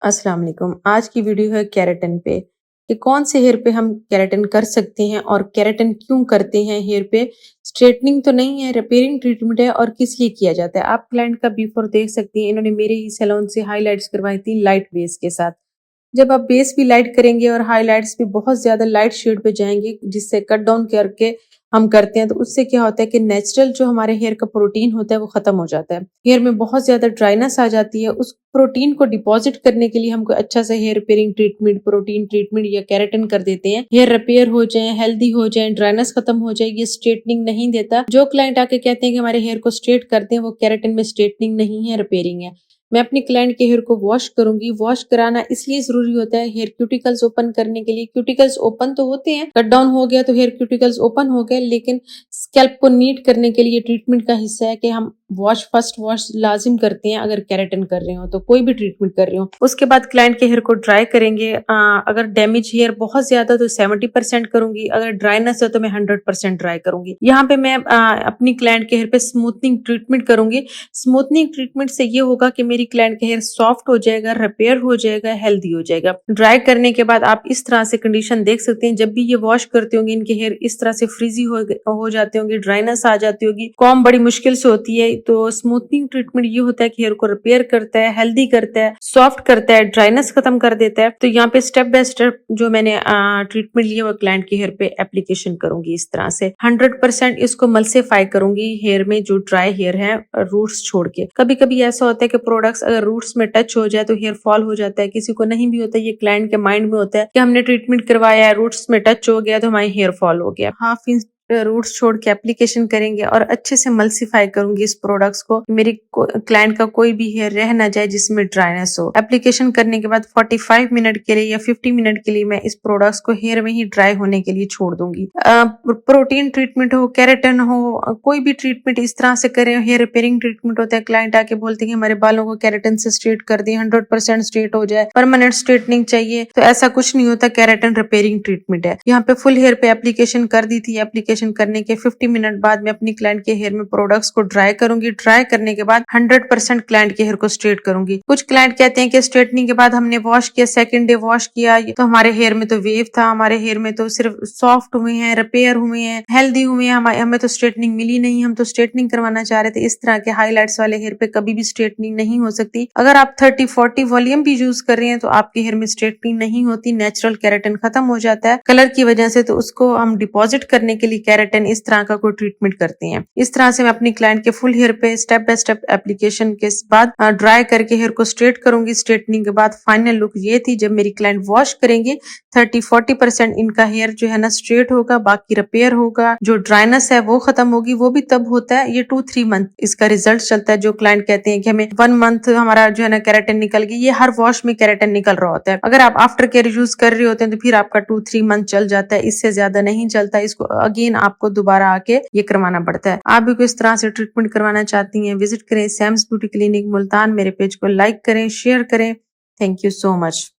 अस्सलाम वालेकुम। आज की वीडियो है केराटिन पे कि कौन से हेयर पे हम केराटिन कर सकते हैं और केराटिन क्यों करते हैं हेयर पे। स्ट्रेटनिंग तो नहीं है, रिपेयरिंग ट्रीटमेंट है और किस लिए किया जाता है। आप क्लाइंट का बिफोर देख सकती हैं, इन्होंने मेरे ही सैलून से हाइलाइट्स करवाई थी लाइट बेस के साथ। जब आप बेस भी लाइट करेंगे और हाइलाइट्स भी बहुत ज्यादा लाइट शेड पे जाएंगे जिससे कट डाउन करके हम करते हैं, तो उससे क्या होता है कि नेचुरल जो हमारे हेयर का प्रोटीन होता है वो खत्म हो जाता है। हेयर में बहुत ज्यादा ड्राइनेस आ जाती है। उस प्रोटीन को डिपॉजिट करने के लिए हमको अच्छा सा hair repairing treatment, protein treatment या केराटिन कर देते हैं। हेयर रिपेयर हो जाए, हेल्दी हो जाए, ड्राइनेस खत्म हो जाए। ये स्ट्रेटनिंग नहीं देता। जो क्लाइंट आके कहते हैं कि हमारे हेयर को स्ट्रेट करते हैं, वो केराटिन में स्ट्रेटनिंग नहीं है, रिपेयरिंग है। मैं अपनी क्लाइंट के हेयर को वॉश करूंगी। वॉश कराना इसलिए जरूरी होता है हेयर क्यूटिकल्स ओपन करने के लिए। क्यूटिकल्स ओपन तो होते हैं, कट डाउन हो गया तो हेयर क्यूटिकल्स ओपन हो गए, लेकिन स्कैल्प को नीट करने के लिए ट्रीटमेंट का हिस्सा है कि हम फर्स्ट वॉश लाजिम करते हैं। अगर केराटिन कर रहे हो तो कोई भी ट्रीटमेंट कर रहे हो, उसके बाद क्लाइंट के हेयर को ड्राई करेंगे। अगर डैमेज हेयर बहुत ज्यादा तो 70% करूंगी, अगर ड्राइनेस है तो मैं 100% ड्राई करूंगी। यहाँ पे मैं अपनी क्लाइंट के हेयर पे स्मूथनिंग ट्रीटमेंट करूंगी। स्मूथनिंग ट्रीटमेंट से ये होगा कि मेरी क्लाइंट का हेयर सॉफ्ट हो जाएगा, रिपेयर हो जाएगा, हेल्दी हो जाएगा। ड्राई करने के बाद आप इस तरह से कंडीशन देख सकते हैं। जब भी ये वॉश करते होंगे इनके हेयर इस तरह से फ्रीजी हो जाते होंगे, ड्राइनेस आ जाती होगी, कॉम्ब बड़ी मुश्किल से होती है। तो स्मूथनिंग ट्रीटमेंट ये होता है कि हेयर को रिपेयर करता है, हेल्दी करता है, सॉफ्ट करता है, ड्राइनेस खत्म कर देता है। तो यहाँ पे स्टेप बाय स्टेप जो मैंने ट्रीटमेंट लिया वो क्लाइंट के हेयर पे एप्लीकेशन करूंगी। इस तरह से 100% इसको मल्सीफाई करूंगी हेयर में, जो ड्राई हेयर है रूट्स छोड़ के। कभी कभी ऐसा होता है कि प्रोडक्ट्स अगर रूट्स में टच हो जाए तो हेयर फॉल हो जाता है, किसी को नहीं भी होता। ये क्लाइंट के माइंड में होता है कि हमने ट्रीटमेंट करवाया है, रूट्स में टच हो गया तो हमारी हेयर फॉल हो गया। 1/2 इंच रूट्स छोड़ के एप्लीकेशन करेंगे और अच्छे से मल्सीफाई करूंगी इस प्रोडक्ट्स को। मेरी क्लाइंट का कोई भी हेयर रह ना जाए जिसमें ड्राइनेस हो। एप्लीकेशन करने के बाद 45 मिनट के लिए या 50 मिनट के लिए मैं इस प्रोडक्ट्स को हेयर में ही ड्राई होने के लिए छोड़ दूंगी। प्रोटीन ट्रीटमेंट हो, केराटिन हो, कोई भी ट्रीटमेंट इस तरह से करें। हेयर रिपेयरिंग ट्रीटमेंट होता है, क्लाइंट आके बोलते हैं हमारे बालों को केराटिन से स्ट्रेट कर दिए, 100% स्ट्रेट हो जाए, परमानेंट स्ट्रेटनिंग चाहिए, तो ऐसा कुछ नहीं होता। केराटिन रिपेयरिंग ट्रीटमेंट है। यहाँ पे फुल हेयर पे एप्लीकेशन कर दी थी। एप्लीकेशन करने के 50 मिनट बाद मैं अपनी क्लाइंट के हेयर में प्रोडक्ट्स को ड्राई करूंगी। ड्राई करने के बाद 100% क्लाइंट के हेयर को स्ट्रेट करूंगी। कुछ क्लाइंट कहते हैं कि स्ट्रेटनिंग के बाद हमने वॉश किया, सेकंड डे वॉश किया तो हमारे हेयर में तो वेव था, हमारे हेयर में तो सिर्फ सॉफ्ट हुए हैं, रिपेयर हुए हैं, हेल्दी हुए हैं, हमें तो स्ट्रेटनिंग मिली नहीं, हम तो स्ट्रेटनिंग करवाना चाह रहे थे। इस तरह के हाईलाइट्स वाले हेयर पे कभी भी स्ट्रेटनिंग नहीं हो सकती। अगर आप 30-40 वॉल्यूम भी यूज कर रहे हैं तो आपके हेयर में स्ट्रेटनिंग नहीं होती। नेचुरल केराटिन खत्म हो जाता है कलर की वजह से, तो उसको हम डिपॉजिट करने के लिए केराटिन इस तरह का कोई ट्रीटमेंट करते हैं। इस तरह से मैं अपनी क्लाइंट के फुल हेयर पे स्टेप बाय स्टेप एप्लीकेशन के बाद ड्राई करके हेयर को स्ट्रेट करूंगी। स्ट्रेटनिंग के बाद फाइनल लुक ये थी। जब मेरी क्लाइंट वॉश करेंगे 30-40% इनका हेयर जो है ना स्ट्रेट होगा, बाकी रिपेयर होगा। जो ड्राइनेस है वो खत्म होगी। वो भी तब होता है, ये 2-3 मंथ इसका रिजल्ट चलता है। जो क्लाइंट कहते हैं कि हमें 1 मंथ हमारा जो है ना केराटिन निकल गई, ये हर वॉश में केराटिन निकल रहा होता है। अगर आप आफ्टर केयर यूज कर रहे होते हैं तो फिर आपका 2-3 मंथ चल जाता है, इससे ज्यादा नहीं चलता। इसको अगेन आपको दोबारा आके ये करवाना पड़ता है। आप भी कोई इस तरह से ट्रीटमेंट करवाना चाहती हैं, विजिट करें सैम्स ब्यूटी क्लिनिक मुल्तान। मेरे पेज को लाइक करें, शेयर करें। Thank you so much.